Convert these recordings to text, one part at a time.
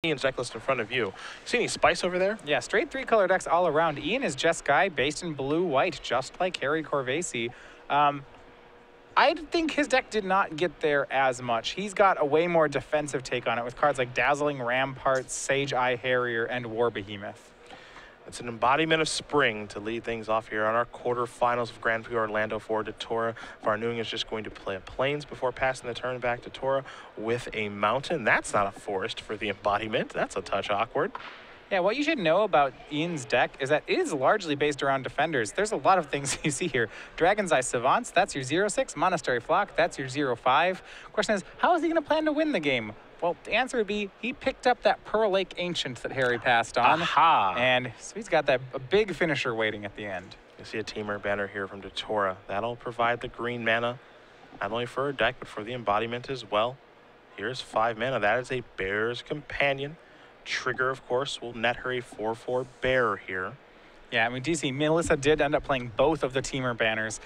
Ian's deck list in front of you. See any spice over there? Yeah, straight 3-color decks all around. Ian is Jess Guy, based in blue-white, just like Harry Corvasi. I think his deck did not get there as much. He's got a way more defensive take on it with cards like Dazzling Rampart, Sage Eye Harrier, and War Behemoth. It's an embodiment of spring to lead things off here on our quarterfinals of GPOrlando for DeTora. Farnung is just going to play a Plains before passing the turn back to DeTora with a Mountain. That's not a forest for the embodiment. That's a touch awkward. Yeah, what you should know about Ian's deck is that it is largely based around defenders. There's a lot of things you see here. Dragon's Eye Savants, that's your 0-6. Monastery Flock, that's your 0-5. Question is, how is he going to plan to win the game? Well, the answer would be he picked up that Pearl Lake Ancient that Harry passed on. Aha! And so he's got a big finisher waiting at the end. You see a Teamer banner here from DeTora. That'll provide the green mana, not only for her deck, but for the embodiment as well. Here's 5 mana. That is a Bear's Companion. Trigger, of course, will net her a 4/4 bear here. Yeah, I mean, DC, Melissa did end up playing both of the Teamer banners.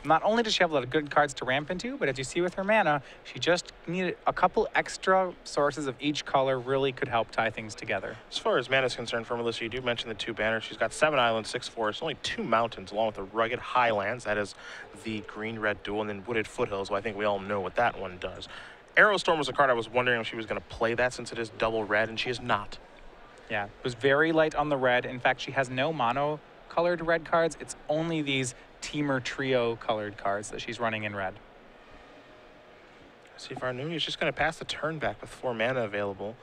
Not only does she have a lot of good cards to ramp into, but as you see with her mana, she just needed a couple extra sources of each color really could help tie things together. As far as mana is concerned for Melissa, you do mention the 2 banners. She's got 7 islands, 6 forests, only 2 mountains, along with the rugged highlands. That is the green-red duel, and then wooded foothills. Well, I think we all know what that one does. Arrowstorm was a card I was wondering if she was going to play that since it is double red, and she is not. Yeah, it was very light on the red. In fact, she has no mono-colored red cards. It's only these Teamer Trio colored cards that she's running in red. See, Farnung is just going to pass the turn back with 4 mana available.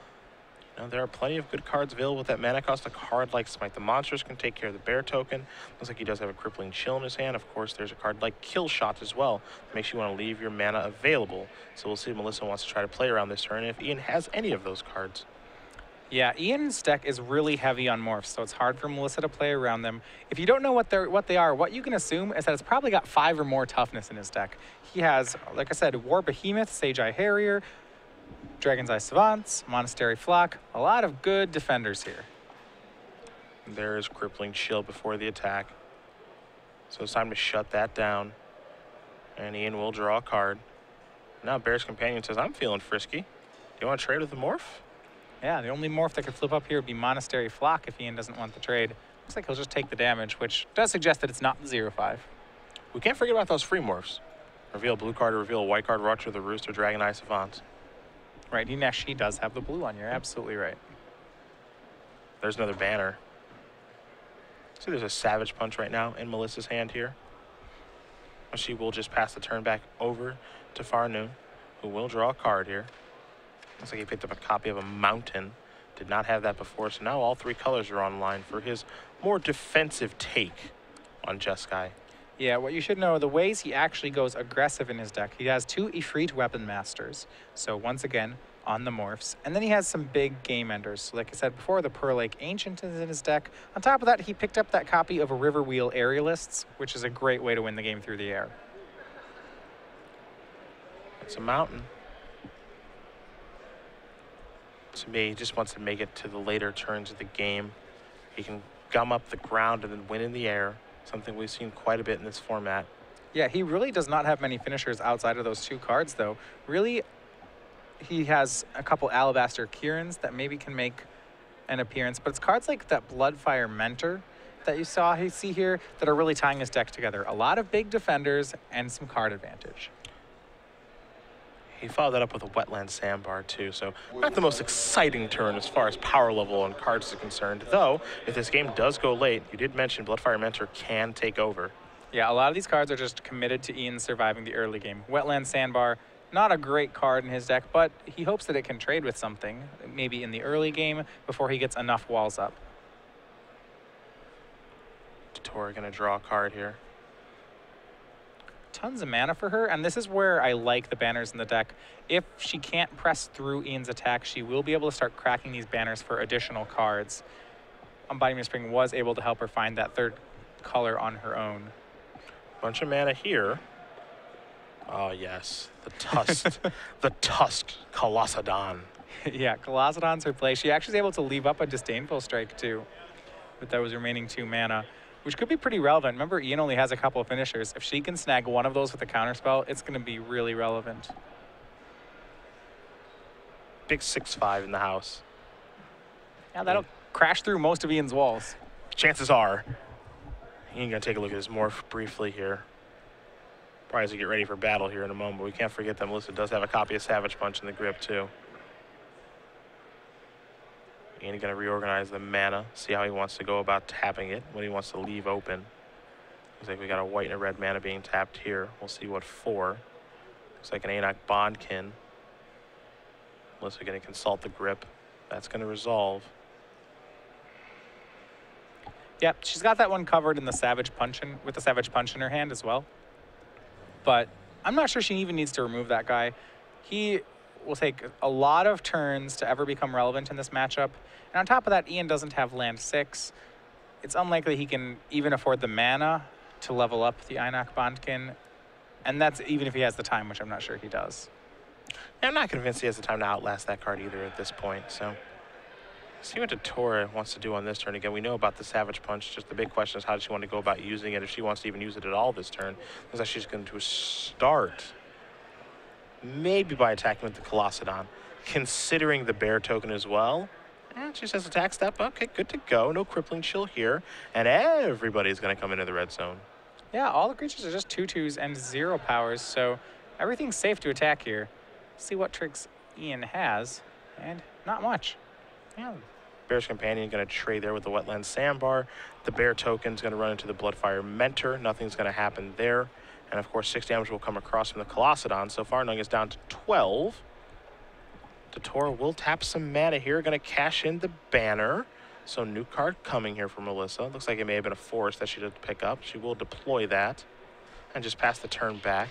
You know, there are plenty of good cards available with that mana cost. A card like Smite the Monsters can take care of the bear token. Looks like he does have a Crippling Chill in his hand. Of course, there's a card like Kill Shot as well. That makes you want to leave your mana available. So we'll see if Melissa wants to try to play around this turn, and if Ian has any of those cards. Yeah, Ian's deck is really heavy on morphs, so it's hard for Melissa to play around them. If you don't know what they are, what you can assume is that it's probably got 5 or more toughness in his deck. He has, like I said, War Behemoth, Sage Eye Harrier, Dragon's Eye Savants, Monastery Flock, a lot of good defenders here. There's Crippling Chill before the attack. So it's time to shut that down. And Ian will draw a card. Now Bear's Companion says, I'm feeling frisky. Do you want to trade with the morph? Yeah, the only morph that could flip up here would be Monastery Flock if Ian doesn't want the trade. Looks like he'll just take the damage, which does suggest that it's not the 0-5. We can't forget about those free morphs. Reveal blue card, reveal a white card, Rupture the Roost, or Dragon Eye Savant. Right, he does have the blue on. You're absolutely right. There's another banner. See, there's a Savage Punch right now in Melissa's hand here. She will just pass the turn back over to Farnung, who will draw a card here. Looks like he picked up a copy of a Mountain. Did not have that before, so now all 3 colors are online for his more defensive take on Jeskai. Yeah, what you should know, the ways he actually goes aggressive in his deck, he has 2 Ifrit Weapon Masters. So once again, on the morphs. And then he has some big game enders. So like I said before, the Pearl Lake Ancient is in his deck. On top of that, he picked up that copy of a River Wheel Aerialists, which is a great way to win the game through the air. It's a Mountain. To me, he just wants to make it to the later turns of the game. He can gum up the ground and then win in the air, something we've seen quite a bit in this format. Yeah, he really does not have many finishers outside of those 2 cards, though. Really, he has a couple Alabaster Kirans that maybe can make an appearance, but it's cards like that Bloodfire Mentor that you see here that are really tying his deck together. A lot of big defenders and some card advantage. He followed that up with a Wetland Sandbar too, so not the most exciting turn as far as power level on cards is concerned. Though, if this game does go late, you did mention Bloodfire Mentor can take over. Yeah, a lot of these cards are just committed to Ian surviving the early game. Wetland Sandbar, not a great card in his deck, but he hopes that it can trade with something, maybe in the early game before he gets enough walls up. DeTora gonna draw a card here. Tons of mana for her, and this is where I like the banners in the deck. If she can't press through Ian's attack, she will be able to start cracking these banners for additional cards. Embodiment of Spring was able to help her find that 3rd color on her own. Bunch of mana here. Oh yes, the tusked, the tusked Colossadon. Yeah, Colossadon's her play. She actually is able to leave up a Disdainful Strike too, with those remaining 2 mana, which could be pretty relevant. Remember, Ian only has a couple of finishers. If she can snag one of those with a counterspell, it's going to be really relevant. Big 6/5 in the house. Yeah, that'll crash through most of Ian's walls. Chances are, Ian gonna take a look at his morph briefly here. Probably as we get ready for battle here in a moment, but we can't forget that Melissa does have a copy of Savage Punch in the grip too. Ian gonna reorganize the mana, see how he wants to go about tapping it, what he wants to leave open. Looks like we got a white and a red mana being tapped here. We'll see what for. Looks like an Anak Bondkin. Melissa gonna consult the grip. That's gonna resolve. Yep, she's got that one covered in the Savage Punch with the Savage Punch in her hand as well. But I'm not sure she even needs to remove that guy. He will take a lot of turns to ever become relevant in this matchup. And on top of that, Ian doesn't have land 6. It's unlikely he can even afford the mana to level up the Anak Bondkin. And that's even if he has the time, which I'm not sure he does. I'm not convinced he has the time to outlast that card either at this point. So see what DeTora wants to do on this turn. Again, we know about the Savage Punch. Just the big question is how does she want to go about using it, if she wants to even use it at all this turn. Looks like she's going to start maybe by attacking with the Colossadon, considering the bear token as well. And she says attack step. Okay, good to go. No crippling chill here. And everybody's going to come into the red zone. Yeah, all the creatures are just 2/2s and 0 powers, so everything's safe to attack here. See what tricks Ian has, and not much. Yeah. Bear's Companion going to trade there with the Wetland Sandbar. The bear token's going to run into the Bloodfire Mentor. Nothing's going to happen there. And of course, 6 damage will come across from the Colossadon. So Farnung is down to 12. DeTora will tap some mana here. Going to cash in the banner. So new card coming here for Melissa. Looks like it may have been a forest that she did pick up. She will deploy that and just pass the turn back.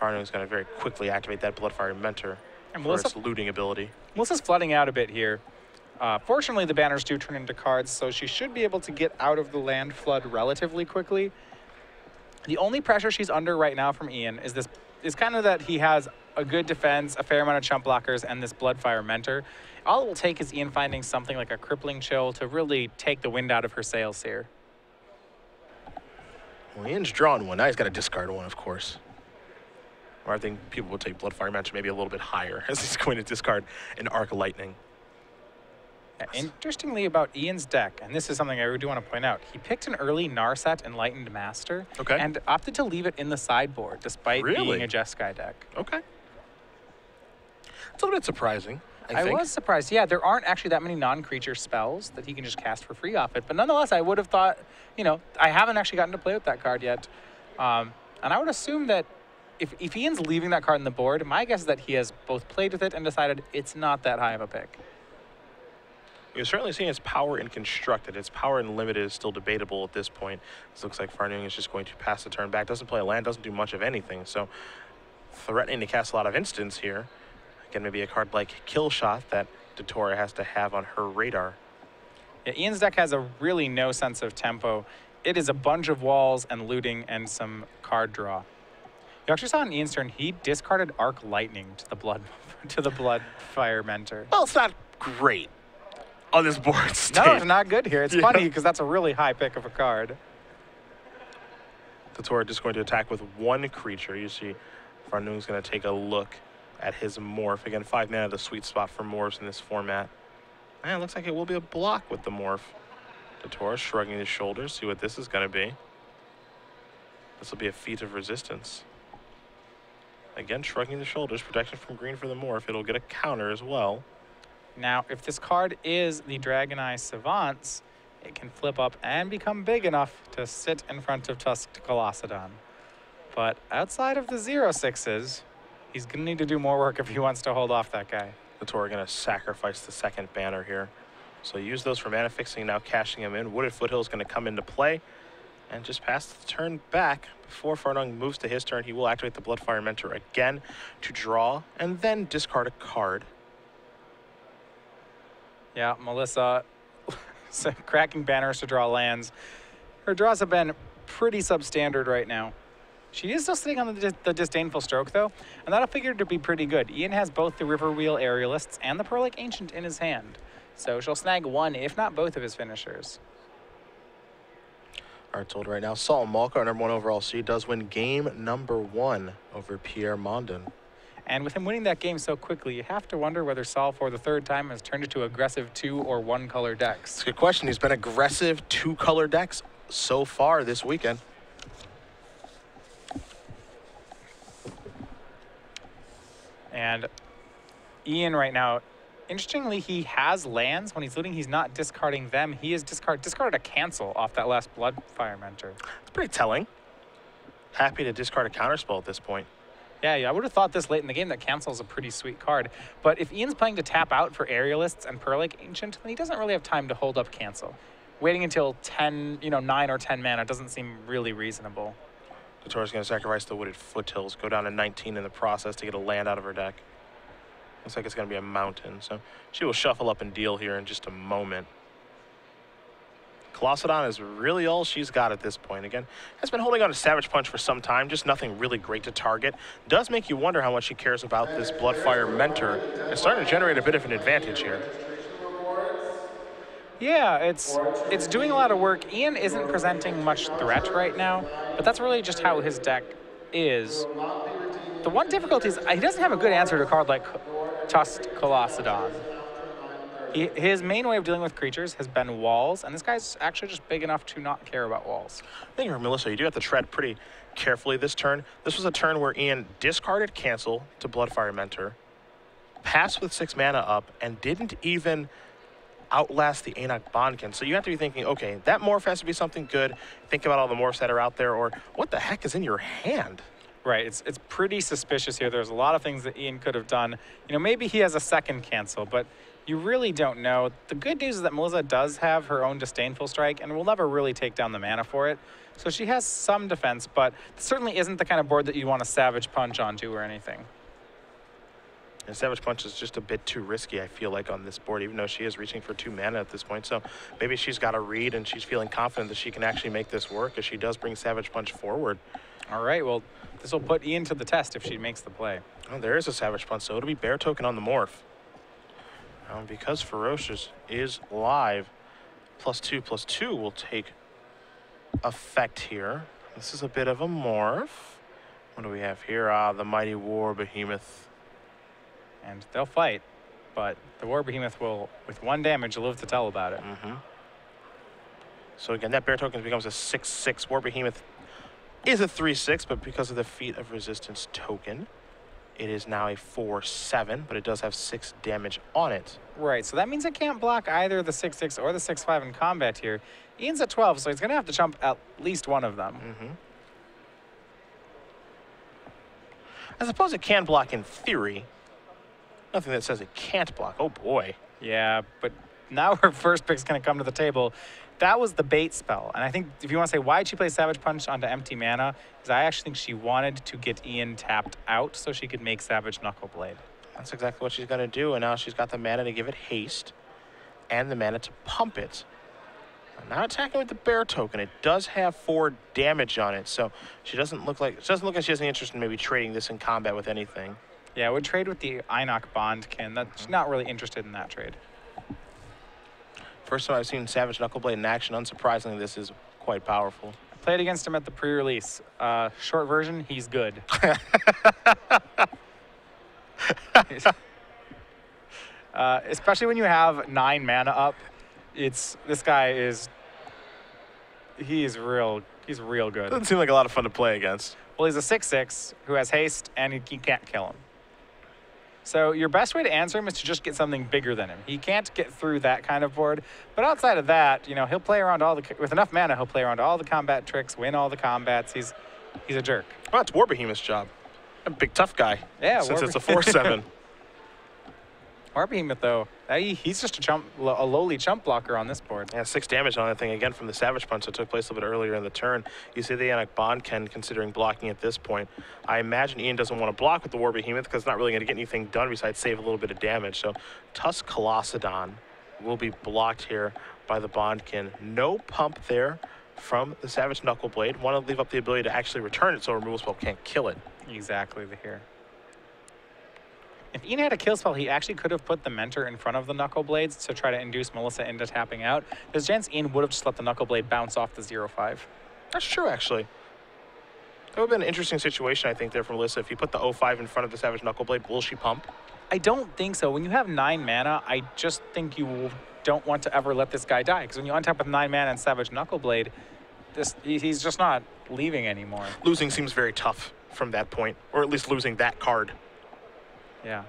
Farnung is going to very quickly activate that Bloodfire Mentor for its looting ability. Melissa's flooding out a bit here. Fortunately, the banners do turn into cards, so she should be able to get out of the land flood relatively quickly. The only pressure she's under right now from Ian is kind of that he has a good defense, a fair amount of chump blockers, and this Bloodfire Mentor. All it will take is Ian finding something like a Crippling Chill to really take the wind out of her sails here. Well, Ian's drawn one. Now he's got to discard one, of course. Or I think people will take Bloodfire Mentor maybe a little bit higher as he's going to discard an Arc Lightning. Interestingly about Ian's deck, and this is something I do want to point out, he picked an early Narset Enlightened Master and opted to leave it in the sideboard despite being a Jeskai deck. Okay. It's a little bit surprising, I think. Was surprised. Yeah, there aren't actually that many non-creature spells that he can just cast for free off it. But nonetheless, I would have thought, you know, I haven't actually gotten to play with that card yet. And I would assume that if Ian's leaving that card on the board, my guess is that he has both played with it and decided it's not that high of a pick. You're certainly seeing its power in Constructed. Its power in Limited is still debatable at this point. This looks like Farnung is just going to pass the turn back. Doesn't play a land, doesn't do much of anything. So threatening to cast a lot of instants here. Again, maybe a card like Kill Shot that DeTora has to have on her radar. Yeah, Ian's deck has a really no sense of tempo. It is a bunch of walls and looting and some card draw. You actually saw on Ian's turn, he discarded Arc Lightning to the Bloodfire Mentor. Well, it's not great on this board state. No, it's not good here. It's funny because that's a really high pick of a card. DeTora just going to attack with one creature. You see Farnung's going to take a look at his morph. Again, 5 mana, the sweet spot for morphs in this format. And it looks like it will be a block with the morph. DeTora shrugging his shoulders, see what this is going to be. This will be a feat of resistance. Again, shrugging the shoulders, protection from green for the morph. It'll get a counter as well. Now, if this card is the Dragon Eye Savants, it can flip up and become big enough to sit in front of Tusked Colossadon. But outside of the 0/6s, he's going to need to do more work if he wants to hold off that guy. DeTora going to sacrifice the second banner here. So use those for mana fixing, now cashing them in. Wooded Foothill is going to come into play and just pass the turn back. Before Farnung moves to his turn, he will activate the Bloodfire Mentor again to draw and then discard a card. Yeah, Melissa cracking banners to draw lands. Her draws have been pretty substandard right now. She is still sitting on the Disdainful Stroke, though, and that'll figure to be pretty good. Ian has both the Riverwheel Aerialists and the Pearl Lake Ancient in his hand, so she'll snag one, if not both, of his finishers. All right, told right now, Salt Malka, our #1 overall seed, does win game #1 over Pierre Mondin. And with him winning that game so quickly, you have to wonder whether Saul, for the third time, has turned into aggressive 2 or 1 color decks. It's a good question. He's been aggressive 2 color decks so far this weekend. And Ian right now, interestingly, he has lands. When he's looting, he's not discarding them. He has discarded a cancel off that last Bloodfire Mentor. It's pretty telling. Happy to discard a counterspell at this point. Yeah, I would have thought this late in the game that cancel is a pretty sweet card. But if Ian's planning to tap out for Aerialists and Pearl-like Ancient, then he doesn't really have time to hold up cancel. Waiting until 10, 9 or 10 mana doesn't seem really reasonable. DeTora's going to sacrifice the Wooded Foothills, go down to 19 in the process to get a land out of her deck. Looks like it's going to be a mountain, so she will shuffle up and deal here in just a moment. Colossadon is really all she's got at this point. Again, has been holding on to Savage Punch for some time, just nothing really great to target. Does make you wonder how much she cares about this Bloodfire Mentor. It's starting to generate a bit of an advantage here. Yeah, it's doing a lot of work. Ian isn't presenting much threat right now, but that's really just how his deck is. The one difficulty is he doesn't have a good answer to a card like Tusked Colossadon. His main way of dealing with creatures has been walls, and this guy's actually just big enough to not care about walls. I think, Melissa, you do have to tread pretty carefully this turn. This was a turn where Ian discarded Cancel to Bloodfire Mentor, passed with 6 mana up, and didn't even outlast the Anak Bondkin. So you have to be thinking, okay, that morph has to be something good. Think about all the morphs that are out there, or what the heck is in your hand? Right, it's pretty suspicious here. There's a lot of things that Ian could have done. Maybe he has a second cancel, but you really don't know. The good news is that Melissa does have her own Disdainful Strike and will never really take down the mana for it. So she has some defense, but it certainly isn't the kind of board that you want to Savage Punch onto or anything. And Savage Punch is just a bit too risky, I feel like, on this board, even though she is reaching for 2 mana at this point. So maybe she's got a read and she's feeling confident that she can actually make this work as she does bring Savage Punch forward. All right, well, this will put Ian to the test if she makes the play. Oh, there is a Savage Punch, so it'll be Bear Token on the morph. Because Ferocious is live, +2/+2 will take effect here. This is a bit of a morph. What do we have here? The Mighty War Behemoth. And they'll fight, but the War Behemoth will, with 1 damage, live to tell about it. So again, that Bear Token becomes a 6/6. War Behemoth is a 3/6, but because of the Feat of Resistance token, it is now a 4/7, but it does have 6 damage on it. Right, so that means it can't block either the 6/6 or the 6/5 in combat here. Ian's at 12, so he's going to have to jump at least one of them. I suppose it can block in theory. Nothing that says it can't block. Oh, boy. Yeah, but now her first pick's going to come to the table. That was the bait spell. And I think if you want to say why she plays Savage Punch onto empty mana, is I actually think she wanted to get Ian tapped out so she could make Savage Knuckleblade. That's exactly what she's going to do, and now she's got the mana to give it haste and the mana to pump it. Not attacking with the Bear Token. It does have 4 damage on it, so she doesn't look like she has any interest in maybe trading this in combat with anything. Yeah, I would trade with the Anak Bondkin. That's not really interested in that trade. First time I've seen Savage Knuckleblade in action. Unsurprisingly, this is quite powerful. I played against him at the pre-release. Short version, he's good. Especially when you have 9 mana up, this guy is real good. Doesn't seem like a lot of fun to play against. Well, he's a 6/6 who has haste, and you can't kill him. So your best way to answer him is to just get something bigger than him. He can't get through that kind of board. But outside of that, he'll play around with enough mana, he'll play around all the combat tricks, win all the combats. He's a jerk. Well, it's War Behemoth's job. A big tough guy. Yeah, since it's a 4/7. War Behemoth, though, he's just a lowly chump blocker on this board. Yeah, 6 damage on that thing, again, from the Savage Punch that took place a little bit earlier in the turn. You see the Anak Bondkin considering blocking at this point. I imagine Ian doesn't want to block with the War Behemoth because it's not really going to get anything done besides save a little bit of damage. So Tusk Colossadon will be blocked here by the Bondkin. No pump there from the Savage Knuckleblade. Want to leave up the ability to actually return it so a removal spell can't kill it. Exactly here. If Ian had a kill spell, he actually could have put the Mentor in front of the Knuckleblades to try to induce Melissa into tapping out. There's a chance Ian would have just let the Knuckleblade bounce off the 0/5. That's true, actually. That would have been an interesting situation, I think, there for Melissa. If you put the 0-5 in front of the Savage Knuckleblade, will she pump? I don't think so. When you have 9 mana, I just think you don't want to ever let this guy die. Because when you untap with 9 mana and Savage Knuckleblade, he's just not leaving anymore. Losing seems very tough from that point, or at least losing that card. Yeah.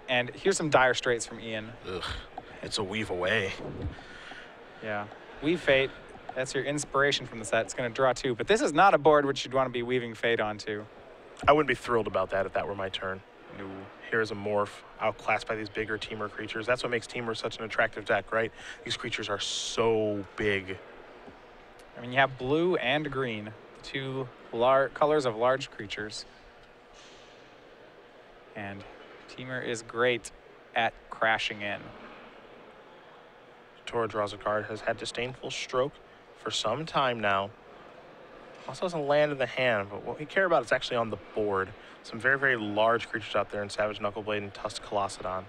And here's some dire straits from Ian. Ugh, it's a weave away. Yeah. Weave Fate. That's your inspiration from the set. It's going to draw 2. But this is not a board which you'd want to be weaving Fate onto. I wouldn't be thrilled about that if that were my turn. No. Here's a morph, outclassed by these bigger Teamer creatures. That's what makes Teamer such an attractive deck, right? These creatures are so big. I mean, you have blue and green, the 2 colors of large creatures. And Teamer is great at crashing in. DeTora draws a card, has had Disdainful Stroke for some time now. Also doesn't land in the hand, but what we care about is actually on the board. Some very, very large creatures out there in Savage Knuckleblade and Tusk Colossadon.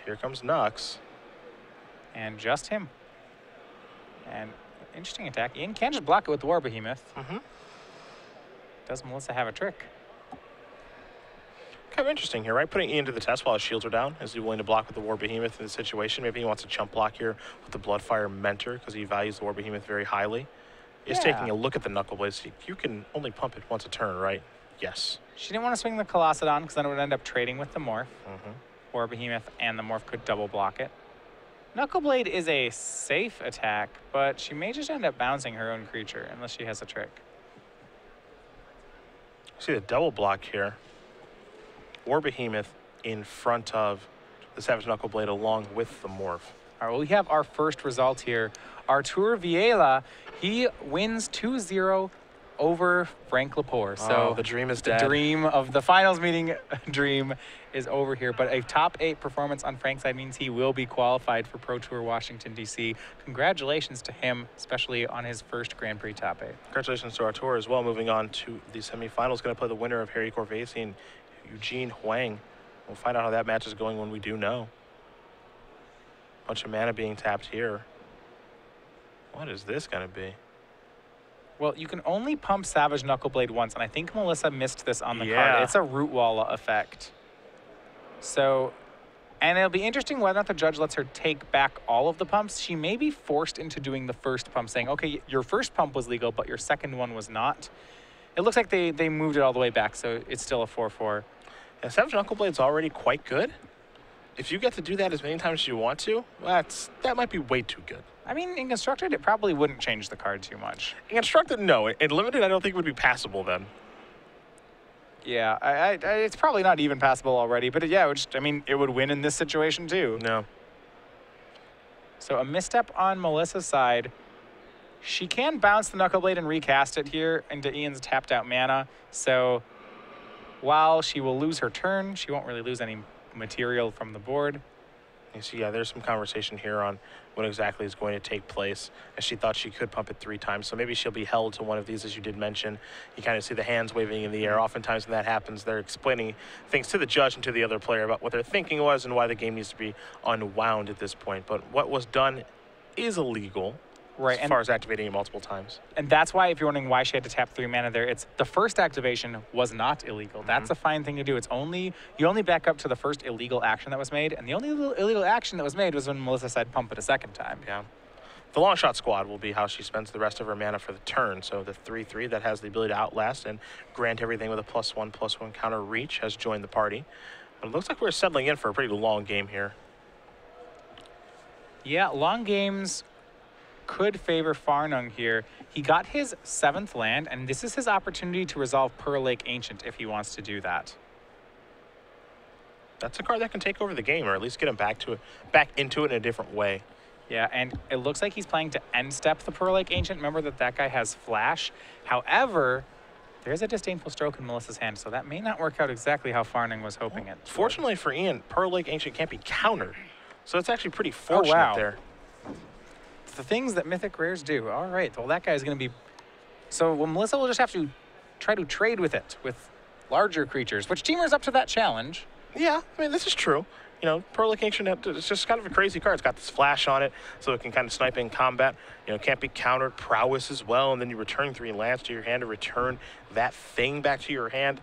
Here comes Nux. And just him. And interesting attack. Ian can just block it with the War Behemoth. Does Melissa have a trick? Kind of interesting here, right? Putting Ian to the test while his shields are down. Is he willing to block with the War Behemoth in the situation? Maybe he wants a chump block here with the Bloodfire Mentor because he values the War Behemoth very highly. He's taking a look at the Knuckleblades. You can only pump it once a turn, right? Yes. She didn't want to swing the Colossadon because then it would end up trading with the Morph. War Behemoth and the Morph could double block it. Knuckleblade is a safe attack, but she may just end up bouncing her own creature unless she has a trick. See the double block here. War Behemoth in front of the Savage Knuckleblade along with the Morph. All right, well, we have our first result here. Artur Viela, he wins 2-0 over Frank Lepore. So the dream is the dead. dream of the finals meeting dream is over here. But a top 8 performance on Frank's side means he will be qualified for Pro Tour Washington, D.C. Congratulations to him, especially on his first Grand Prix top 8. Congratulations to Artur as well. Moving on to the semifinals, going to play the winner of Harry Corvasi and Eugene Huang. We'll find out how that match is going when we do know. Bunch of mana being tapped here. What is this going to be? Well, you can only pump Savage Knuckleblade once, and I think Melissa missed this on the card. It's a Root Wall effect. So, and it'll be interesting whether or not the judge lets her take back all of the pumps. She may be forced into doing the first pump, saying, okay, your first pump was legal, but your second one was not. It looks like they moved it all the way back, so it's still a 4-4. And Savage Knuckleblade is already quite good. If you get to do that as many times as you want to, that might be way too good. I mean, in Constructed, it probably wouldn't change the card too much. In Constructed, no. In Limited, I don't think it would be passable then. Yeah, it's probably not even passable already, but yeah, it would win in this situation too. No. So a misstep on Melissa's side. She can bounce the Knuckleblade and recast it here into Ian's tapped out mana. So while she will lose her turn, she won't really lose any material from the board. You see, yeah, there's some conversation here on what exactly is going to take place, as she thought she could pump it 3 times. So maybe she'll be held to one of these, as you did mention. You kind of see the hands waving in the air. Oftentimes when that happens, they're explaining things to the judge and to the other player about what their thinking was and why the game needs to be unwound at this point. But what was done is illegal. Right, as far as activating it multiple times. And that's why, if you're wondering why she had to tap 3 mana there, it's the first activation was not illegal. That's a fine thing to do. You only back up to the first illegal action that was made, and the only illegal action that was made was when Melissa said pump it a second time. Yeah. The long shot squad will be how she spends the rest of her mana for the turn. So the 3/3 that has the ability to outlast and grant everything with a +1/+1 counter reach has joined the party. But it looks like we're settling in for a pretty long game here. Yeah, long games could favor Farnung here. He got his 7th land, and this is his opportunity to resolve Pearl Lake Ancient if he wants to do that. That's a card that can take over the game, or at least get him back into it in a different way. Yeah, and it looks like he's playing to end step the Pearl Lake Ancient. Remember that guy has Flash. However, there's a Disdainful Stroke in Melissa's hand, so that may not work out exactly how Farnung was hoping it. Fortunately for Ian, Pearl Lake Ancient can't be countered. So it's actually pretty fortunate there. The things that Mythic Rares do. All right, well, that guy's going to be... So well, Melissa will just have to try to trade with it, with larger creatures, which Teamer's up to that challenge. Yeah, I mean, this is true. You know, Pearl-like Ancient, it's just kind of a crazy card. It's got this flash on it, so it can kind of snipe in combat. You know, it can't be countered. Prowess as well, and then you return 3 lands to your hand to return that thing back to your hand.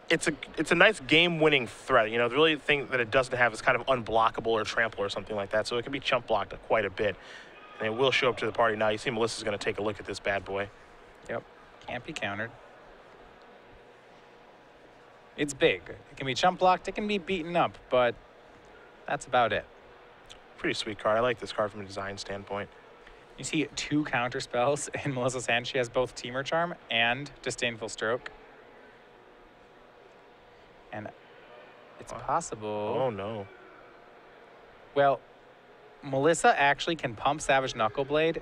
It's a nice game-winning threat. You know, the really thing that it doesn't have is kind of unblockable or trample or something like that, so it can be chump blocked quite a bit. And it will show up to the party now. You see Melissa's going to take a look at this bad boy. Yep, can't be countered. It's big. It can be chump blocked, it can be beaten up, but that's about it. Pretty sweet card. I like this card from a design standpoint. You see 2 counter spells in Melissa's hand. She has both Teamer Charm and Disdainful Stroke. And it's possible. Oh, no. Well, Melissa actually can pump Savage Knuckleblade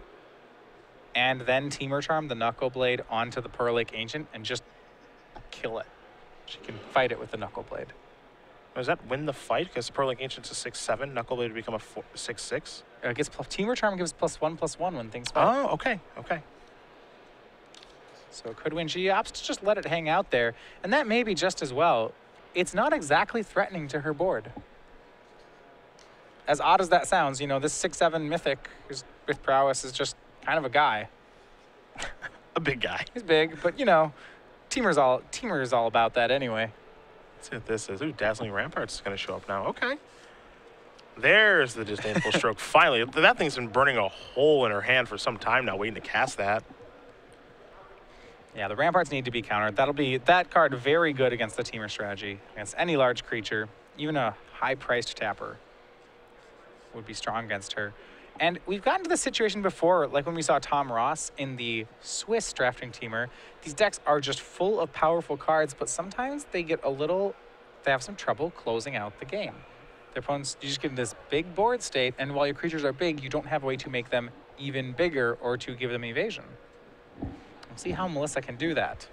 and then Teamer Charm the Knuckleblade onto the Pearl-like Ancient and just kill it. She can fight it with the Knuckleblade. Does that win the fight? Because Pearl-like Ancient's a 6/7, Knuckleblade would become a 6/6. It gets Teamer Charm gives +1/+1 when things fight. Oh, okay, okay. So it could win. She opts to just let it hang out there, and that may be just as well. It's not exactly threatening to her board. As odd as that sounds, you know, this 6/7 Mythic with Prowess is just kind of a guy. A big guy. He's big, but you know, Teamer is all about that anyway. Let's see what this is. Ooh, Dazzling Ramparts is going to show up now. Okay. There's the Disdainful Stroke. Finally, that thing's been burning a hole in her hand for some time now, waiting to cast that. Yeah, the Ramparts need to be countered. That'll be that card very good against the Teamer strategy. Against any large creature, even a high-priced tapper would be strong against her. And we've gotten to this situation before, like when we saw Tom Ross in the Swiss drafting teamer. These decks are just full of powerful cards, but sometimes they have some trouble closing out the game. Their opponents, you just get in this big board state, and while your creatures are big, you don't have a way to make them even bigger or to give them evasion. We'll see how Melissa can do that.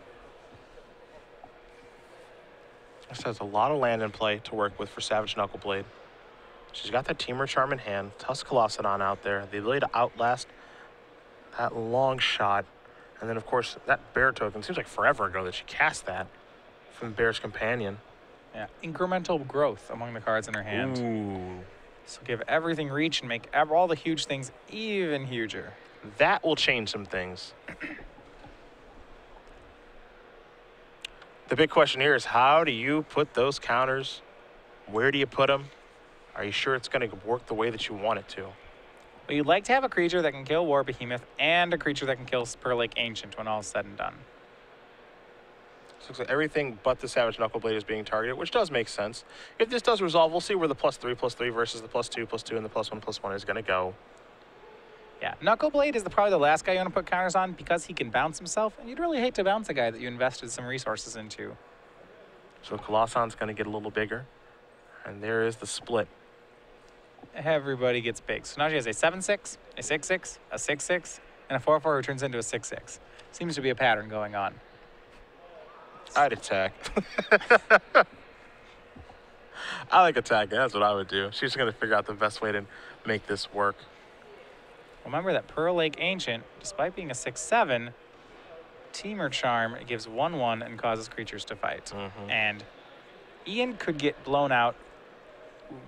This has a lot of land in play to work with for Savage Knuckleblade. She's got that Teamer Charm in hand, Tuscalocedon out there, the ability to outlast that long shot, and then, of course, that Bear token. Seems like forever ago that she cast that from Bear's Companion. Yeah, incremental growth among the cards in her hand. Ooh. So give everything reach and make all the huge things even huger. That will change some things. The big question here is, how do you put those counters? Where do you put them? Are you sure it's going to work the way that you want it to? Well, you'd like to have a creature that can kill War Behemoth and a creature that can kill Pearl-like Ancient when all is said and done. So it looks like everything but the Savage Knuckleblade is being targeted, which does make sense. If this does resolve, we'll see where the +3/+3 versus the +2/+2 and the +1/+1 is going to go. Yeah, Knuckleblade is probably the last guy you want to put counters on because he can bounce himself, and you'd really hate to bounce a guy that you invested some resources into. So Colosson's going to get a little bigger, and there is the split. Everybody gets big. So now she has a 7/6, a 6/6, a 6/6, and a 4/4 who turns into a 6/6. Seems to be a pattern going on. I'd attack. I like attacking. That's what I would do. She's going to figure out the best way to make this work. Remember that Pearl-like Ancient, despite being a 6/7, Teamer Charm gives 1/1 and causes creatures to fight. Mm-hmm. And Ian could get blown out.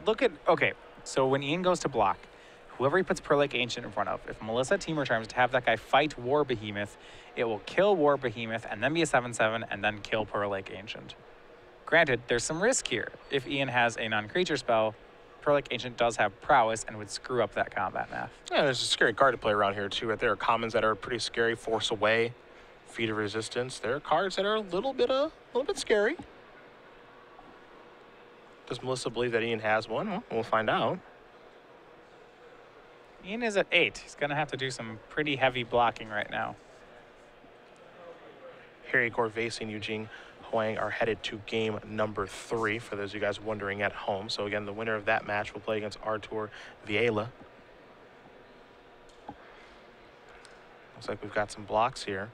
Okay, so when Ian goes to block, whoever he puts Pearl-like Ancient in front of, if Melissa Teamer Charms to have that guy fight War Behemoth, it will kill War Behemoth and then be a 7/7 and then kill Pearl-like Ancient. Granted, there's some risk here. If Ian has a non-creature spell, Pearl-like Ancient does have prowess and would screw up that combat math. Yeah, there's a scary card to play around here, too. There are commons that are pretty scary. Force Away, Feat of Resistance. There are cards that are a little bit scary. Does Melissa believe that Ian has one? Well, we'll find out. Ian is at 8. He's going to have to do some pretty heavy blocking right now. Harry Gorvasi and Eugene Huang are headed to game number 3, for those of you guys wondering at home. So again, the winner of that match will play against Artur Viela. Looks like we've got some blocks here.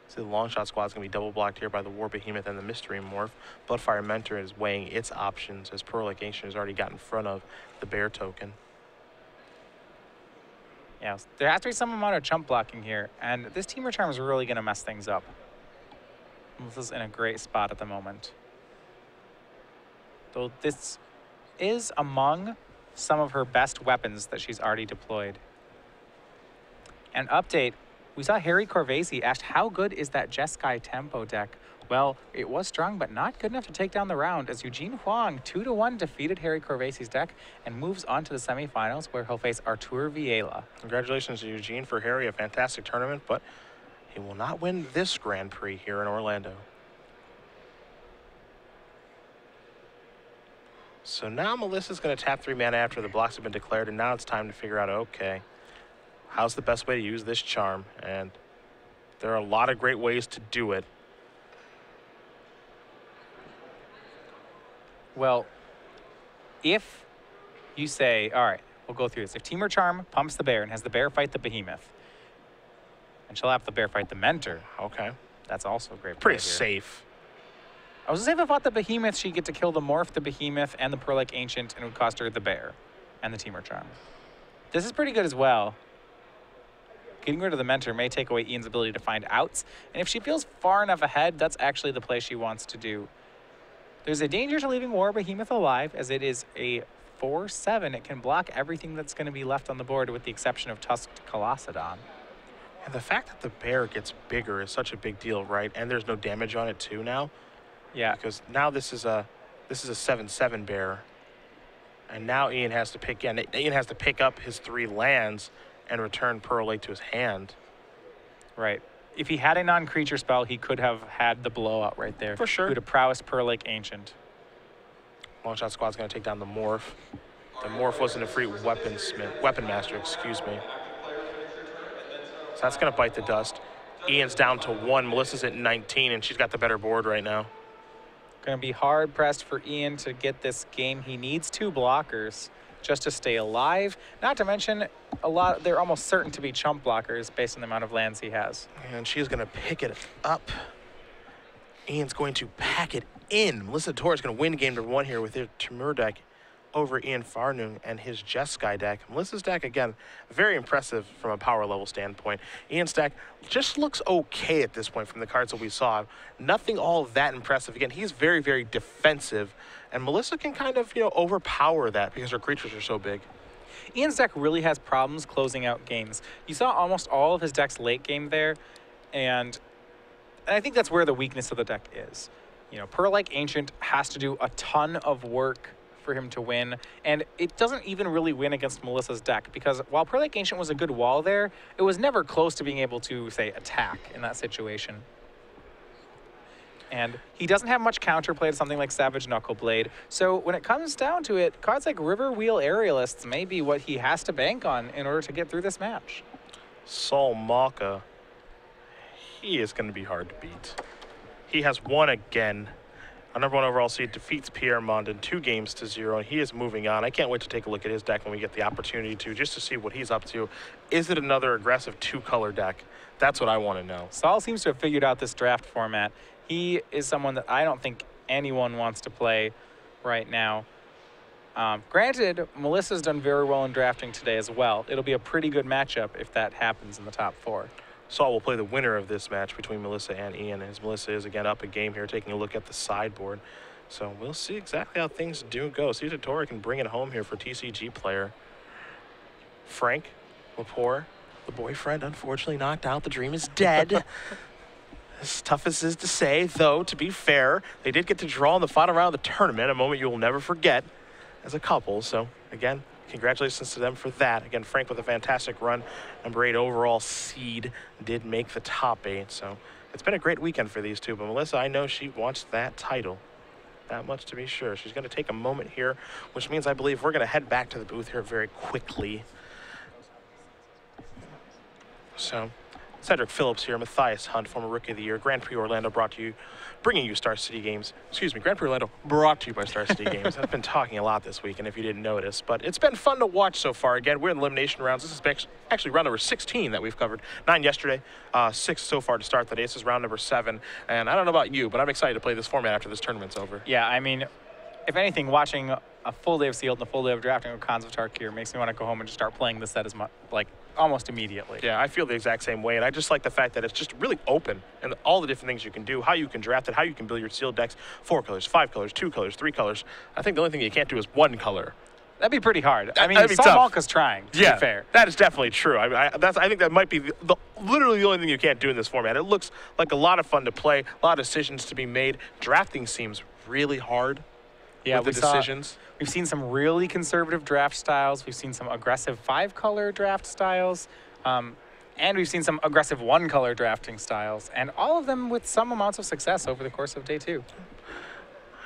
See, the long shot squad's going to be double blocked here by the War Behemoth and the Mystery Morph. Bloodfire Mentor is weighing its options as Pearl-like Ancient has already got in front of the Bear token. Yeah, there has to be some amount of chump blocking here, and this Teamer Charm is really going to mess things up. Melissa's in a great spot at the moment. though this is among some of her best weapons that she's already deployed. And update, we saw Harry Corvesi asked, how good is that Jeskai tempo deck? Well, it was strong, but not good enough to take down the round, as Eugene Huang 2-1 defeated Harry Corvesi's deck and moves on to the semifinals, where he'll face Artur Viela. Congratulations to Eugene for Harry, a fantastic tournament, but he will not win this Grand Prix here in Orlando. So now Melissa's going to tap 3 mana after the blocks have been declared, and now it's time to figure out, okay, how's the best way to use this charm? And there are a lot of great ways to do it. Well, if you say, all right, we'll go through this. If Temur Charm pumps the bear and has the bear fight the behemoth, and she'll have the bear fight the mentor. Okay. That's also a great Pretty play here. safe. I was gonna say if I fought the behemoth, she'd get to kill the morph, the behemoth, and the Pearl-like Ancient, and it would cost her the bear and the Temur Charm. This is pretty good as well. Getting rid of the mentor may take away Ian's ability to find outs, and if she feels far enough ahead, that's actually the play she wants to do. There's a danger to leaving War Behemoth alive, as it is a 4/7. It can block everything that's going to be left on the board, with the exception of Tusked Colossadon. And the fact that the bear gets bigger is such a big deal, right? And there's no damage on it too now. Yeah. Because now this is a 7/7 bear, and now Ian has to pick up his 3 lands and return Pearl Lake to his hand. Right. If he had a non-creature spell, he could have had the blowout right there. For sure. He would have prowessed Pearl Lake Ancient. Long Shot Squad's going to take down the morph. The morph wasn't a free weapon master, excuse me. So that's going to bite the dust. Ian's down to 1. Melissa's at 19, and she's got the better board right now. Going to be hard pressed for Ian to get this game. He needs 2 blockers just to stay alive. Not to mention, they're almost certain to be chump blockers based on the amount of lands he has. And she's going to pick it up. Ian's going to pack it in. Melissa DeTora is going to win game number 1 here with her Temur deck over Ian Farnung and his Jeskai deck. Melissa's deck, again, very impressive from a power level standpoint. Ian's deck just looks okay at this point from the cards that we saw. Nothing all that impressive. Again, he's very, very defensive, and Melissa can kind of, overpower that because her creatures are so big. Ian's deck really has problems closing out games. You saw almost all of his deck's late game there, and I think that's where the weakness of the deck is. Pearl-like Ancient has to do a ton of work for him to win, and it doesn't even really win against Melissa's deck, because while Pearl-like Ancient was a good wall there, it was never close to being able to, say, attack in that situation. And he doesn't have much counterplay to something like Savage Knuckleblade, so when it comes down to it, cards like River Wheel Aerialists may be what he has to bank on in order to get through this match. Saul Malka, he is going to be hard to beat. He has won again. Our #1 overall seed defeats Pierre Mondin 2-0, and he is moving on. I can't wait to take a look at his deck when we get the opportunity to, just to see what he's up to. Is it another aggressive 2-color deck? That's what I want to know. Saul seems to have figured out this draft format. He is someone that I don't think anyone wants to play right now. Granted, Melissa's done very well in drafting today as well. It'll be a pretty good matchup if that happens in the top 4. Saul will play the winner of this match between Melissa and Ian, as Melissa is again up a game here, taking a look at the sideboard. So we'll see exactly how things do go. See if DeTora can bring it home here for TCG player. Frank Lepore, the boyfriend, unfortunately knocked out. The dream is dead. As tough as it is to say, though, to be fair, they did get to draw in the final round of the tournament, a moment you will never forget as a couple. So, again, congratulations to them for that. Again, Frank with a fantastic run. #8 overall seed did make the top 8. So it's been a great weekend for these two. But Melissa, I know she wants that title. That much to be sure. She's going to take a moment here, which means I believe we're going to head back to the booth here very quickly. So Cedric Phillips here, Matthias Hunt, former Rookie of the Year, Grand Prix Orlando brought to you, bringing you Star City Games. Excuse me, Grand Prix Orlando brought to you by Star City Games. I've been talking a lot this week, and if you didn't notice, but it's been fun to watch so far. Again, we're in elimination rounds. This is actually round number 16 that we've covered. 9 yesterday, 6 so far to start the day. This is round number 7, and I don't know about you, but I'm excited to play this format after this tournament's over. Yeah, I mean, if anything, watching a full day of Sealed and a full day of drafting with Cons of Tarkir makes me want to go home and just start playing this set as much, like almost immediately. Yeah, I feel the exact same way, and I just like the fact that it's just really open and all the different things you can do, how you can draft it, how you can build your sealed decks, 4 colors, 5 colors, 2 colors, 3 colors. I think the only thing you can't do is 1 color. That'd be pretty hard. I mean, that'd be tough. Malka's trying, to be fair. That is definitely true. I think that might be literally the only thing you can't do in this format. It looks like a lot of fun to play, a lot of decisions to be made. Drafting seems really hard with the decisions. We've seen some really conservative draft styles. We've seen some aggressive 5-color draft styles. And we've seen some aggressive 1-color drafting styles. And all of them with some amounts of success over the course of day 2.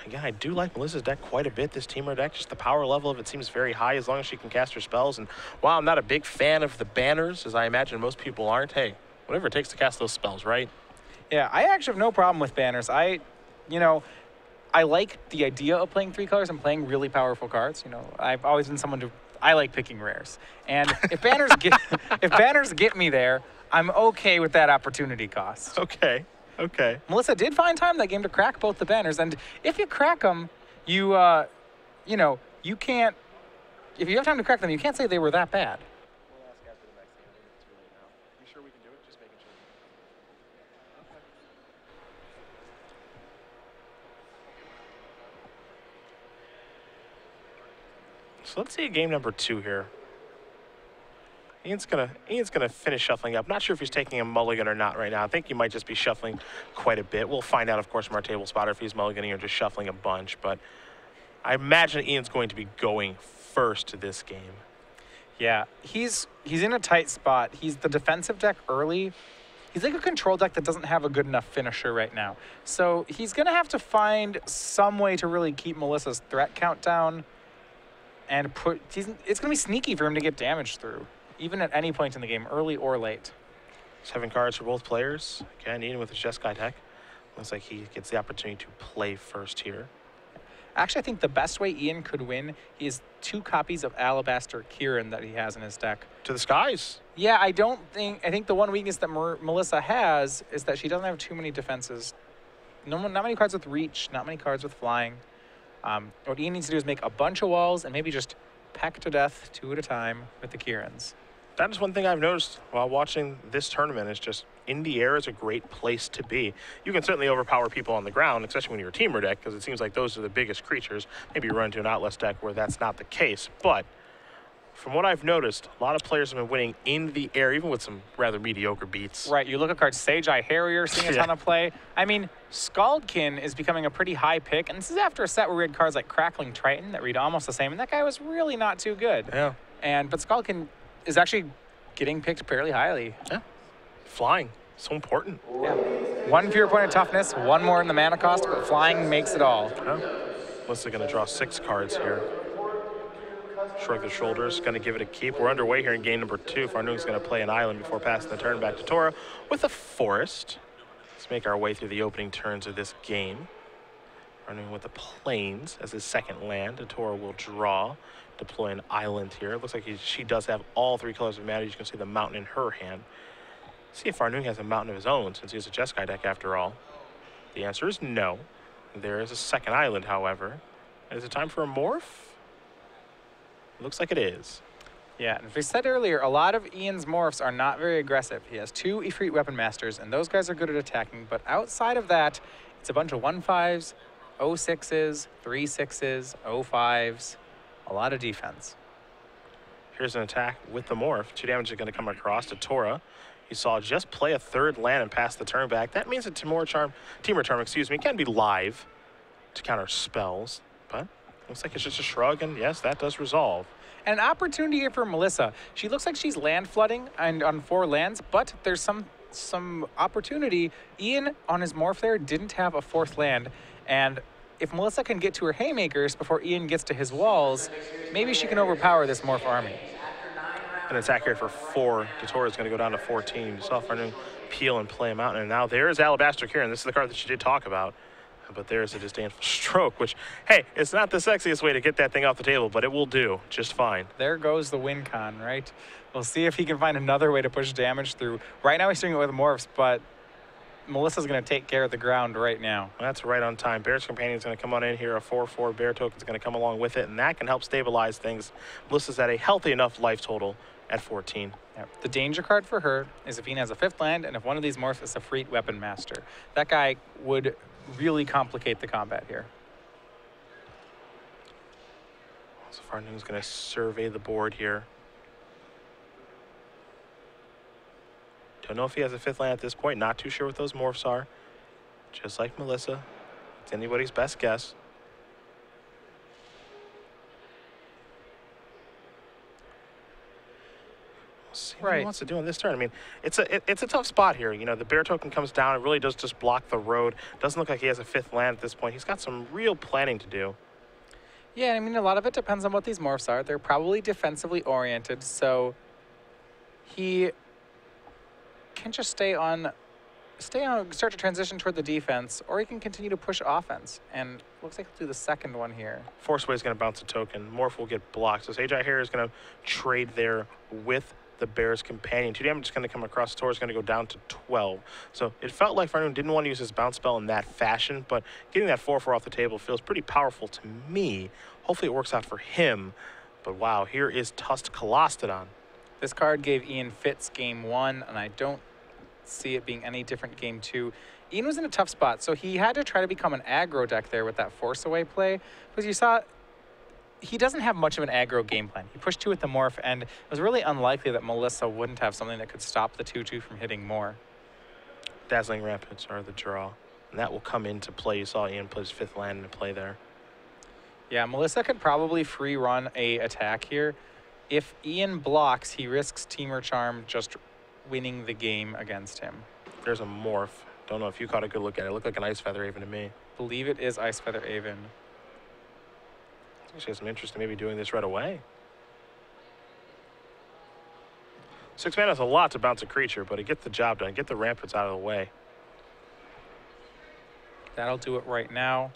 Again, I do like Melissa's deck quite a bit, this teamer deck. Just the power level of it seems very high as long as she can cast her spells. And while I'm not a big fan of the banners, as I imagine most people aren't, hey, whatever it takes to cast those spells, right? Yeah, I actually have no problem with banners. I like the idea of playing 3 colors and playing really powerful cards. I've always been someone I like picking rares. And if banners get me there, I'm okay with that opportunity cost. Okay. Melissa did find time that game to crack both the banners, and if you crack them, you can't. If you have time to crack them, you can't say they were that bad. We'll ask after the next game. It's too late now. You sure we can do it? Just making sure. Okay. So let's see game number 2 here. Ian's gonna finish shuffling up. Not sure if he's taking a mulligan or not right now. I think he might just be shuffling quite a bit. We'll find out, of course, from our table spotter if he's mulliganing or just shuffling a bunch. But I imagine Ian's going to be going first to this game. Yeah, he's in a tight spot. He's the defensive deck early. He's like a control deck that doesn't have a good enough finisher right now. So he's gonna have to find some way to really keep Melissa's threat count down. And it's gonna be sneaky for him to get damage through, even at any point in the game, early or late. 7 cards for both players. Again, Ian with his Jeskai deck. Looks like he gets the opportunity to play first here. Actually, I think the best way Ian could win is 2 copies of Alabaster Kieran that he has in his deck. To the skies. Yeah, I think the one weakness that Melissa has is that she doesn't have too many defenses. Not many cards with reach, not many cards with flying. What Ian needs to do is make a bunch of walls and maybe just peck to death 2 at a time with the Kierans. That is one thing I've noticed while watching this tournament is just in the air is a great place to be. You can certainly overpower people on the ground, especially when you're a teamer deck, because it seems like those are the biggest creatures. Maybe you run into an Outlast deck where that's not the case. But from what I've noticed, a lot of players have been winning in the air, even with some rather mediocre beats. Right, you look at cards, Sage Eye Harrier seeing a ton of play. I mean, Scaldkin is becoming a pretty high pick, and this is after a set where we had cards like Crackling Triton that read almost the same, and that guy was really not too good. Yeah. But Scaldkin is actually getting picked fairly highly. Yeah. Flying, so important. Yeah. 1 fewer point of toughness, 1 more in the mana cost, but flying makes it all. Yeah. Melissa going to draw 6 cards here. Shrug the shoulders, going to give it a keep. We're underway here in game number 2. Farnung's going to play an island before passing the turn back to DeTora with a forest. Let's make our way through the opening turns of this game. Farnung with the plains as his second land. DeTora will draw, deploy an island here. It looks like she does have all 3 colors of mana. You can see the mountain in her hand. See if Farnung has a mountain of his own, since he's a Jeskai deck after all. The answer is no. There is a second island, however. Is it time for a morph? Looks like it is. Yeah, and as we said earlier, a lot of Ian's morphs are not very aggressive. He has 2 Ifrit Weapon Masters, and those guys are good at attacking, but outside of that, it's a bunch of 1/5s, 0/6s, 3/6s, 0/5s, a lot of defense. Here's an attack with the morph. 2 damage is going to come across to DeTora. You saw just play a 3rd land and pass the turn back. That means that Teamer Charm, can be live to counter spells, but looks like it's just a shrug, and yes, that does resolve. An opportunity here for Melissa. She looks like she's land flooding and on 4 lands, but there's some opportunity. Ian on his morph there didn't have a 4th land, and if Melissa can get to her haymakers before Ian gets to his walls, maybe she can overpower this morph army. An attack here for 4. DeTora is going to go down to 14. You saw Farnung peel and play a mountain, and now there's Alabaster Kieran. This is the card that you did talk about. But there's a disdainful stroke, which, hey, it's not the sexiest way to get that thing off the table, but it will do just fine. There goes the win con, right? We'll see if he can find another way to push damage through. Right now he's doing it with morphs, but Melissa's going to take care of the ground right now. That's right on time. Bear's Companion is going to come on in here. A 4/4 Bear token is going to come along with it, and that can help stabilize things. Melissa's at a healthy enough life total at 14. Yep. The danger card for her is if Ian has a 5th land and if one of these morphs is a Freet Weapon Master. That guy would really complicate the combat here. So Farnung's going to survey the board here. Don't know if he has a 5th land at this point. Not too sure what those morphs are. Just like Melissa, it's anybody's best guess. We'll see what he wants to do in this turn. I mean, it's a tough spot here. You know, the bear token comes down. It really does just block the road. Doesn't look like he has a 5th land at this point. He's got some real planning to do. Yeah, I mean, a lot of it depends on what these morphs are. They're probably defensively oriented, so he can just start to transition toward the defense, or he can continue to push offense. And looks like he'll do the second one here. Forceway is going to bounce a token. Morph will get blocked. So Sage Eye here is going to trade there with the Bear's Companion. 2 damage is going to come across. Tor is going to go down to 12. So it felt like Farnung didn't want to use his bounce spell in that fashion, but getting that 4/4 off the table feels pretty powerful to me. Hopefully it works out for him. But wow, here is Tusked Colostodon. This card gave Ian fits game 1, and I don't see it being any different game 2. Ian was in a tough spot, so he had to try to become an aggro deck there with that force away play, because you saw he doesn't have much of an aggro game plan. He pushed 2 with the morph, and it was really unlikely that Melissa wouldn't have something that could stop the 2/2 from hitting more. Dazzling Ramparts are the draw, and that will come into play. You saw Ian put his 5th land into play there. Yeah, Melissa could probably free run a attack here. If Ian blocks, he risks Teamer Charm just winning the game against him. There's a morph. Don't know if you caught a good look at it. It looked like an Ice Feather Aven to me. Believe it is Ice Feather Aven. Actually has some interest in maybe doing this right away. 6 mana is a lot to bounce a creature, but it gets the job done. Get the ramparts out of the way. That'll do it right now.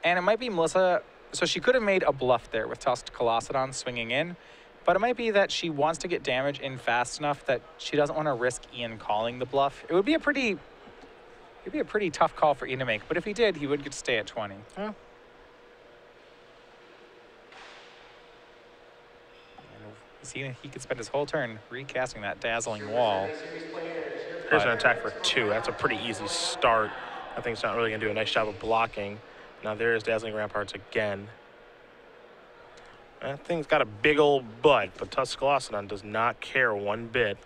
And it might be Melissa, so she could have made a bluff there with Tusked Colostodon swinging in, but it might be that she wants to get damage in fast enough that she doesn't want to risk Ian calling the bluff. It would be a pretty tough call for Ian to make, but if he did, he would get to stay at 20. Huh? He could spend his whole turn recasting that dazzling wall. Here's an attack for 2. That's a pretty easy start. I think it's not really going to do a nice job of blocking. Now there is Dazzling Ramparts again. That thing's got a big old butt, but Tusked Colostodon does not care one bit.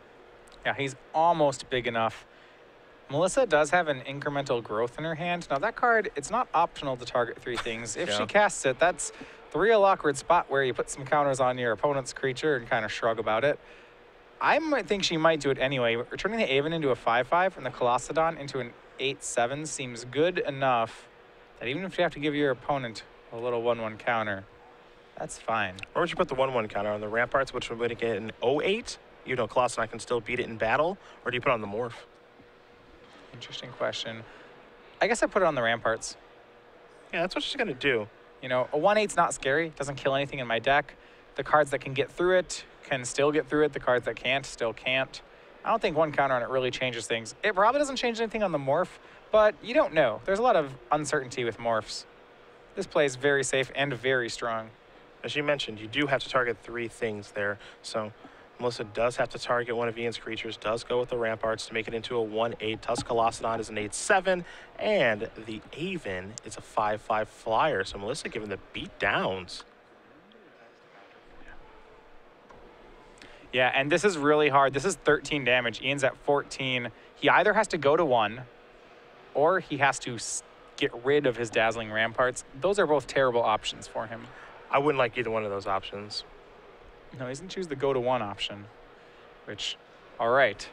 Yeah, he's almost big enough. Melissa does have an incremental growth in her hand. Now that card, it's not optional to target 3 things. If she casts it, that's the real awkward spot where you put some counters on your opponent's creature and kind of shrug about it. I might think she might do it anyway. Returning the Aven into a 5/5 and the Colostodon into an 8/7 seems good enough that even if you have to give your opponent a little 1/1 counter, that's fine. Or would you put the 1/1 counter on the Ramparts, which would make it an 0/8? You know, Colostodon can still beat it in battle, or do you put it on the Morph? Interesting question. I guess I put it on the Ramparts. Yeah, that's what she's going to do. You know, a 1/8's not scary. It doesn't kill anything in my deck. The cards that can get through it can still get through it. The cards that can't still can't. I don't think 1 counter on it really changes things. It probably doesn't change anything on the Morph, but you don't know. There's a lot of uncertainty with Morphs. This play is very safe and very strong. As you mentioned, you do have to target 3 things there. So Melissa does have to target one of Ian's creatures, does go with the Ramparts to make it into a 1/8. Tusked Colostodon is an 8/7, and the Aven is a 5/5 flyer. So Melissa giving the beat downs. Yeah, and this is really hard. This is 13 damage. Ian's at 14. He either has to go to 1, or he has to get rid of his Dazzling Ramparts. Those are both terrible options for him. I wouldn't like either one of those options. No, he's going to choose the go to 1 option, which, all right.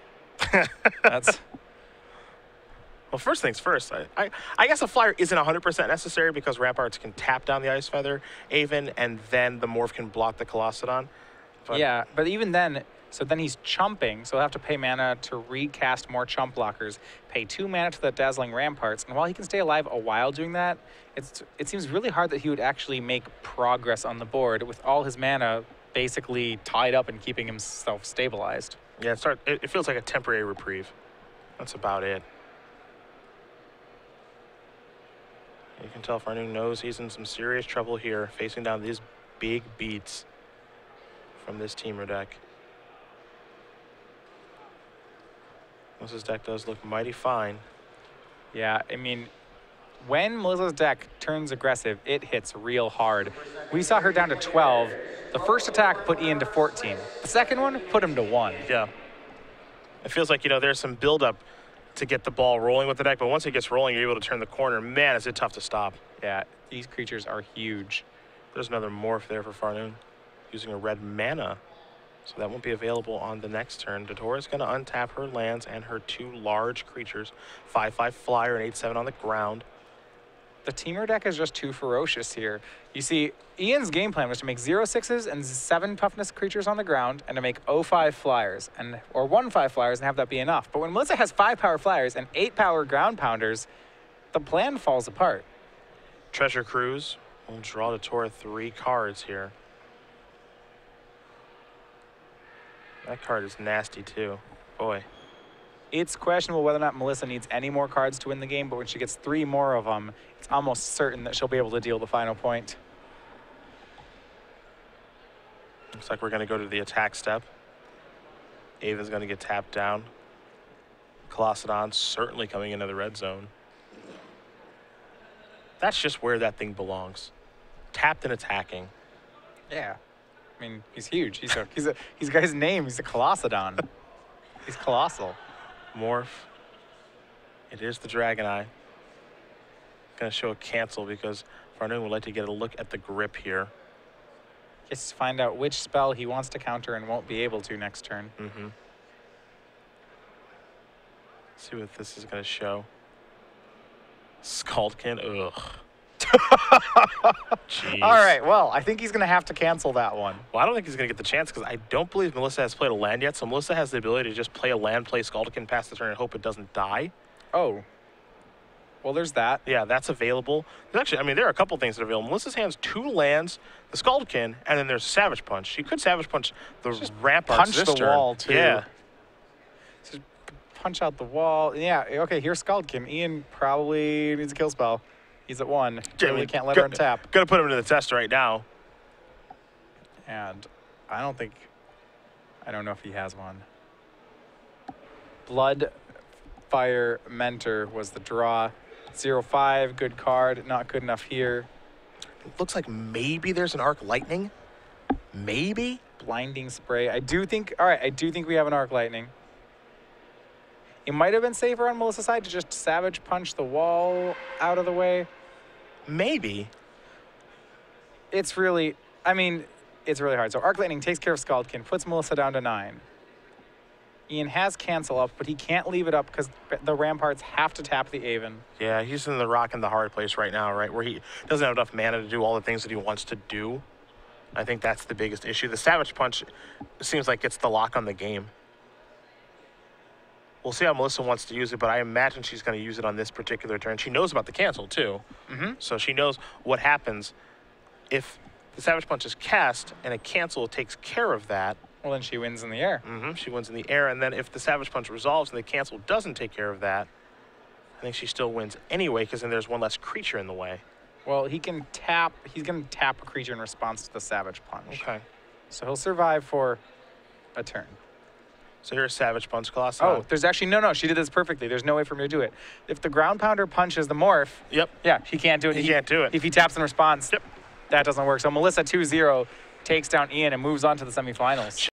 That's... Well, first things first, I guess a flyer isn't 100% necessary because Ramparts can tap down the Ice Feather Aven, and then the Morph can block the Colostodon. But yeah, but even then, so then he's chumping, so he'll have to pay mana to recast more chump blockers, pay 2 mana to the Dazzling Ramparts, and while he can stay alive a while doing that, it seems really hard that he would actually make progress on the board with all his mana basically tied up and keeping himself stabilized. Yeah, it feels like a temporary reprieve. That's about it. You can tell Farnung knows he's in some serious trouble here, facing down these big beats from this teamer deck. Melissa's deck does look mighty fine. Yeah, I mean, when Melissa's deck turns aggressive, it hits real hard. We saw her down to 12. The first attack put Ian to 14. The second one put him to 1. Yeah. It feels like, you know, there's some buildup to get the ball rolling with the deck, but once it gets rolling, you're able to turn the corner. Man, is it tough to stop. Yeah, these creatures are huge. There's another morph there for Farnung, using a red mana. So that won't be available on the next turn. DeTora's going to untap her lands and her 2 large creatures. 5/5 flyer and 8/7 on the ground. The teamer deck is just too ferocious here. You see, Ian's game plan was to make 0/6s and 7 toughness creatures on the ground and to make 0/5 flyers or 1/5 flyers and have that be enough. But when Melissa has 5 power flyers and 8 power ground pounders, the plan falls apart. Treasure Cruise will draw DeTora 3 cards here. That card is nasty too. Boy. It's questionable whether or not Melissa needs any more cards to win the game, but when she gets 3 more of them, it's almost certain that she'll be able to deal the final point. Looks like we're going to go to the attack step. Ava's going to get tapped down. Colossadon certainly coming into the red zone. That's just where that thing belongs. Tapped and attacking. Yeah. I mean, he's huge. He's got his name. He's a Colossadon. He's colossal. Morph. It is the Dragon Eye. Going to show a cancel because Farnung would like to get a look at the grip here. Just to find out which spell he wants to counter and won't be able to next turn. Mm-hmm. See what this is going to show. Scaldkin. Ugh. Jeez. All right, well, I think he's going to have to cancel that one. Well, I don't think he's going to get the chance because I don't believe Melissa has played a land yet. So Melissa has the ability to just play a land, play Scaldkin, pass the turn, and hope it doesn't die. Oh. Well, there's that. Yeah, that's available. There's actually, I mean, there are a couple things that are available. Melissa's hands 2 lands, the Scaldkin, and then there's Savage Punch. She could Savage Punch the Ramparts this punch the turn. wall, too. Yeah. Just punch out the wall. Yeah, okay, here's Scaldkin. Ian probably needs a kill spell. He's at 1. Really can't let her untap. Gonna put him to the test right now. And I don't know if he has one. Blood Fire Mentor was the draw. 0/5, good card, not good enough here. It looks like maybe there's an Arc Lightning. Maybe. Blinding Spray. I do think we have an Arc Lightning. It might have been safer on Melissa's side to just Savage Punch the wall out of the way. Maybe. It's really hard. So Arc Lightning takes care of Scaldkin, puts Melissa down to 9. Ian has cancel up, but he can't leave it up because the Ramparts have to tap the Aven. Yeah, he's in the rock and the hard place right now, right? Where he doesn't have enough mana to do all the things that he wants to do. I think that's the biggest issue. The Savage Punch seems like it's the lock on the game. We'll see how Melissa wants to use it, but I imagine she's going to use it on this particular turn. She knows about the cancel, too. Mm-hmm. So she knows what happens if the Savage Punch is cast and a cancel takes care of that. Well, then she wins in the air. Mm-hmm. She wins in the air, and then if the Savage Punch resolves and the cancel doesn't take care of that, I think she still wins anyway because then there's one less creature in the way. Well, he can tap. He's going to tap a creature in response to the Savage Punch. Okay. So he'll survive for a turn. So here's Savage Punch, Colossadon. Oh, there's actually, no, she did this perfectly. There's no way for me to do it. If the Ground Pounder punches the Morph, Yep. yeah, he can't do it. He can't do it. If he taps in response, Yep. that doesn't work. So Melissa 2-0 takes down Ian and moves on to the semifinals.